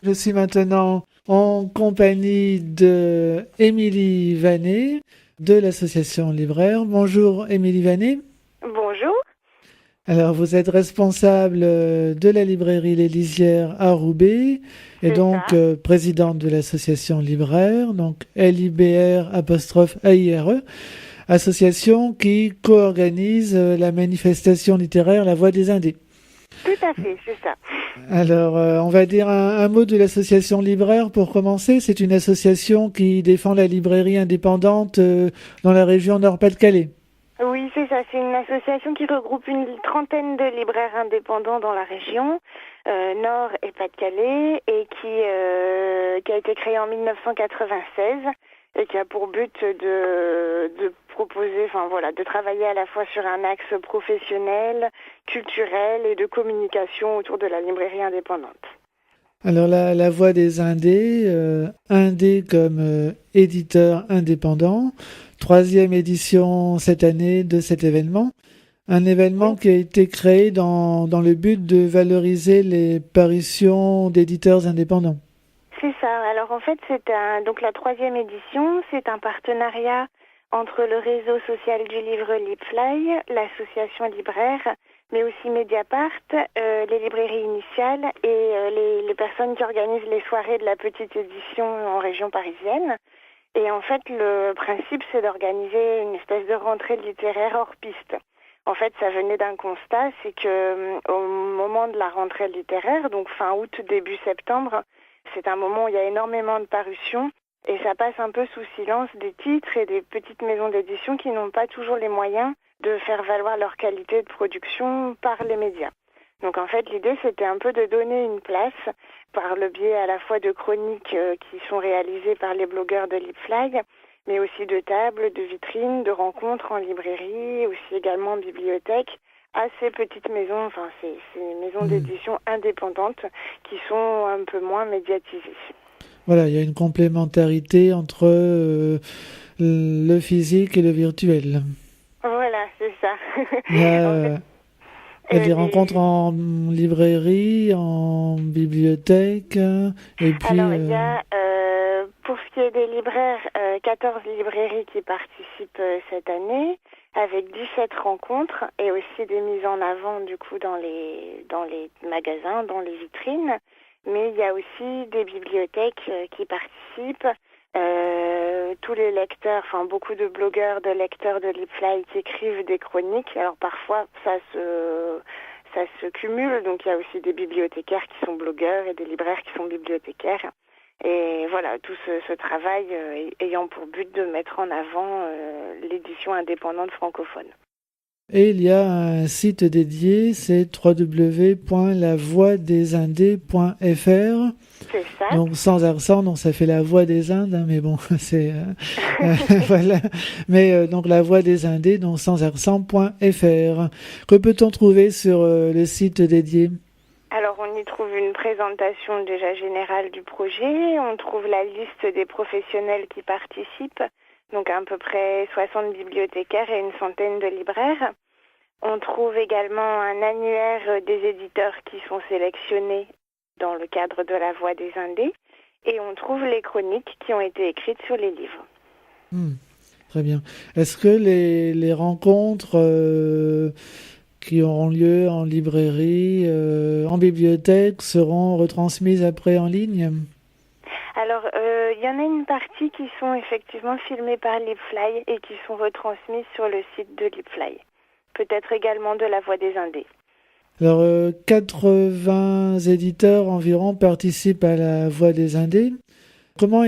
Je suis maintenant en compagnie de Émilie Vanet de l'association Libraire. Bonjour Émilie Vanet. Bonjour, Alors vous êtes responsable de la librairie Les Lisières à Roubaix et c'est donc ça. présidente de l'association Libraire, donc LIBR apostrophe AIRE, association qui co-organise la manifestation littéraire La Voix des Indés. Tout à fait, c'est ça. Alors, on va dire un mot de l'association Libraire pour commencer. C'est une association qui défend la librairie indépendante dans la région Nord-Pas-de-Calais. Oui, c'est ça. C'est une association qui regroupe une trentaine de libraires indépendants dans la région, Nord et Pas-de-Calais, et qui a été créée en 1996 et qui a pour but de proposer, enfin voilà, de travailler à la fois sur un axe professionnel, culturel et de communication autour de la librairie indépendante. Alors, la Voix des Indés, Indé comme éditeur indépendant, troisième édition cette année de cet événement. Un événement Oui. qui a été créé dans le but de valoriser les parutions d'éditeurs indépendants. C'est ça. Alors en fait, donc la troisième édition, c'est un partenariat entre le réseau social du livre Lipfly, l'association libraire, mais aussi Mediapart, les librairies initiales et les personnes qui organisent les soirées de la petite édition en région parisienne. Et en fait, le principe, c'est d'organiser une espèce de rentrée littéraire hors piste. En fait, ça venait d'un constat, c'est que au moment de la rentrée littéraire, donc fin août, début septembre, c'est un moment où il y a énormément de parutions et ça passe un peu sous silence des titres et des petites maisons d'édition qui n'ont pas toujours les moyens de faire valoir leur qualité de production par les médias. Donc en fait, l'idée, c'était un peu de donner une place par le biais à la fois de chroniques qui sont réalisées par les blogueurs de Lipfly, mais aussi de tables, de vitrines, de rencontres en librairie, aussi également en bibliothèque, à ces petites maisons, enfin ces maisons Hmm. d'édition indépendantes qui sont un peu moins médiatisées. Voilà, il y a une complémentarité entre le physique et le virtuel. Voilà, c'est ça. Il y a, En fait, il y a des rencontres les... en librairie, en bibliothèque, et puis Alors, il y a, pour ce qui est des libraires, 14 librairies qui participent cette année, avec 17 rencontres et aussi des mises en avant, du coup, dans les magasins, dans les vitrines. Mais il y a aussi des bibliothèques qui participent, tous les lecteurs, enfin, beaucoup de blogueurs, de lecteurs de Lipfly qui écrivent des chroniques. Alors, parfois, ça se cumule, donc il y a aussi des bibliothécaires qui sont blogueurs et des libraires qui sont bibliothécaires. Et voilà, tout ce travail ayant pour but de mettre en avant l'édition indépendante francophone. et il y a un site dédié, c'est www.lavoidesindés.fr. C'est ça. Donc sans accent, donc ça fait la voix des Indes, hein, mais bon, c'est voilà. Mais donc la voix des Indés, donc sans accent.fr. Que peut-on trouver sur le site dédié? Alors on y trouve une présentation déjà générale du projet, on trouve la liste des professionnels qui participent, donc à peu près 60 bibliothécaires et une centaine de libraires. On trouve également un annuaire des éditeurs qui sont sélectionnés dans le cadre de la Voix des Indés. Et on trouve les chroniques qui ont été écrites sur les livres. Hmm, très bien. Est-ce que les rencontres qui auront lieu en librairie, en bibliothèque, seront retransmises après en ligne? Alors, il y en a une partie qui sont effectivement filmées par Lipfly et qui sont retransmises sur le site de Lipfly. Peut-être également de la Voix des Indés. Alors, 80 éditeurs environ participent à la Voix des Indés. Comment,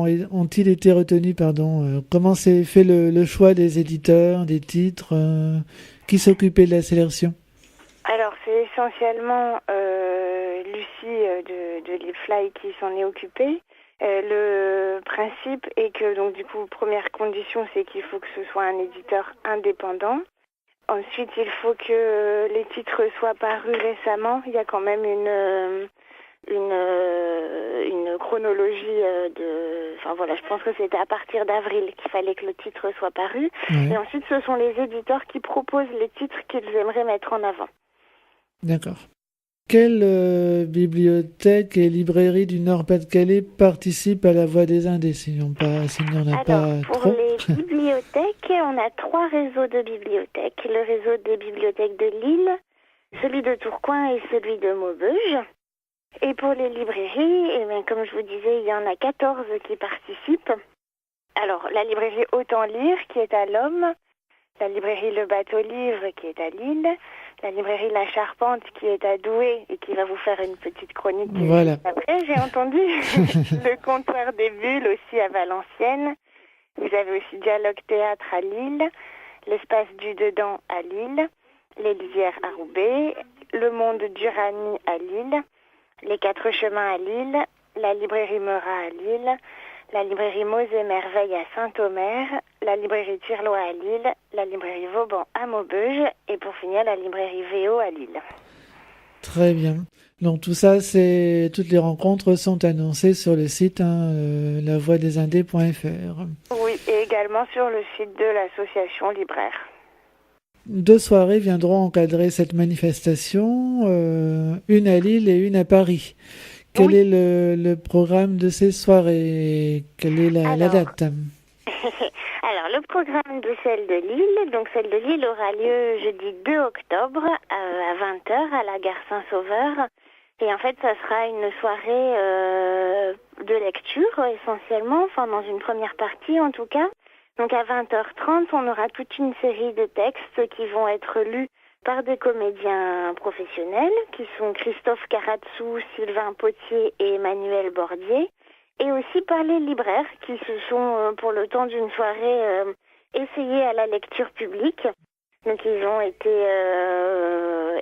ont-ils été retenus, pardon? Comment s'est fait le choix des éditeurs, des titres? Qui s'occupait de la sélection? Alors, c'est essentiellement Lucie de Lipfly qui s'en est occupée. Le principe est que, donc, du coup, première condition, c'est qu'il faut que ce soit un éditeur indépendant. Ensuite, il faut que les titres soient parus récemment. Il y a quand même une chronologie Enfin voilà, je pense que c'était à partir d'avril qu'il fallait que le titre soit paru. Et Ouais, ensuite, ce sont les éditeurs qui proposent les titres qu'ils aimeraient mettre en avant. d'accord. Quelle bibliothèque et librairie du Nord-Pas-de-Calais participe à la Voix des Indés, s'il n'y en a pas pour trop? les bibliothèques, on a 3 réseaux de bibliothèques. Le réseau des bibliothèques de Lille, celui de Tourcoing et celui de Maubeuge. Et pour les librairies, eh bien, comme je vous disais, il y en a 14 qui participent. Alors, la librairie Autant Lire, qui est à Lomme, la librairie Le Bateau Livre, qui est à Lille, la librairie La Charpente, qui est à Douai, et qui va vous faire une petite chronique. Voilà. Après, j'ai entendu le comptoir des bulles aussi à Valenciennes. Vous avez aussi Dialogue Théâtre à Lille, l'Espace du Dedans à Lille, les Lisières à Roubaix, le Monde d'Uranie à Lille, les Quatre Chemins à Lille, la librairie Meurat à Lille, la librairie Mots et Merveilles à Saint-Omer, la librairie Tirlois à Lille, la librairie Vauban à Maubeuge et pour finir la librairie VO à Lille. Très bien. Donc tout ça, toutes les rencontres sont annoncées sur le site lavoidesindés.fr. Oui, et également sur le site de l'association Libraire. 2 soirées viendront encadrer cette manifestation, une à Lille et une à Paris. Quel est le programme de ces soirées? Quelle est la date? Alors, le programme de celle de Lille, donc celle de Lille aura lieu jeudi 2 octobre à 20h à la gare Saint-Sauveur. Et en fait, ça sera une soirée de lecture essentiellement, enfin dans une première partie en tout cas. Donc à 20h30, on aura toute une série de textes qui vont être lus par des comédiens professionnels, qui sont Christophe Caratsou, Sylvain Potier et Emmanuel Bordier, et aussi par les libraires qui se sont, pour le temps d'une soirée, essayés à la lecture publique. Donc ils ont été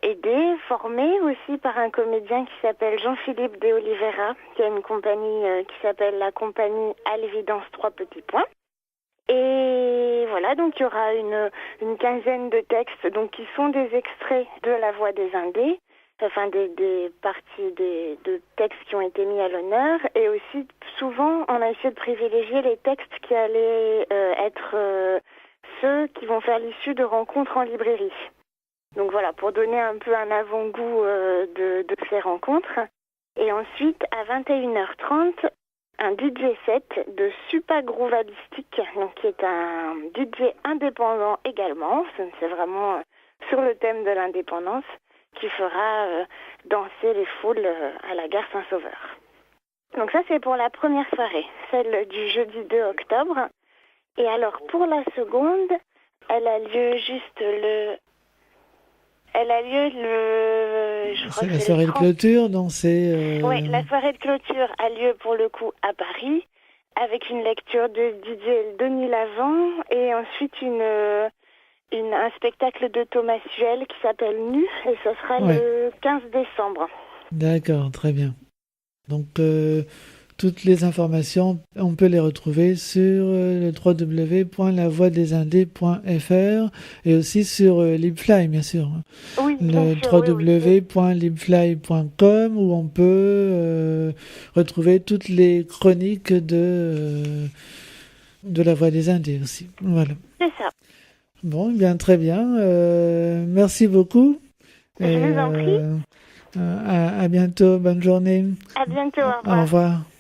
aidés, formés aussi par un comédien qui s'appelle Jean-Philippe de Oliveira, qui a une compagnie qui s'appelle la compagnie à l'évidence 3 petits points. Et voilà, donc il y aura une quinzaine de textes donc qui sont des extraits de La Voix des Indés, enfin des parties de textes qui ont été mis à l'honneur, et aussi souvent on a essayé de privilégier les textes qui allaient être ceux qui vont faire l'issue de rencontres en librairie. Donc voilà, pour donner un peu un avant-goût de ces rencontres. Et ensuite, à 21h30, un DJ set de Supa Groovabistic, donc qui est un DJ indépendant également, c'est vraiment sur le thème de l'indépendance, qui fera danser les foules à la gare Saint-Sauveur. Donc ça c'est pour la première soirée, celle du jeudi 2 octobre. Et alors pour la seconde, elle a lieu c'est la soirée de clôture, donc c'est... Oui, la soirée de clôture a lieu pour le coup à Paris, avec une lecture de DJ Denis Lavant, et ensuite un spectacle de Thomas Suel qui s'appelle Nu, et ce sera le 15 décembre. D'accord, très bien. Donc, toutes les informations, on peut les retrouver sur le www.lavoidesindés.fr et aussi sur Libfly, bien sûr. Oui, le www.libfly.com où on peut retrouver toutes les chroniques de La Voix des Indés aussi. Voilà. C'est ça. Bon, bien, très bien. Merci beaucoup. Je vous en prie. À bientôt. Bonne journée. À bientôt. Au revoir. Au revoir.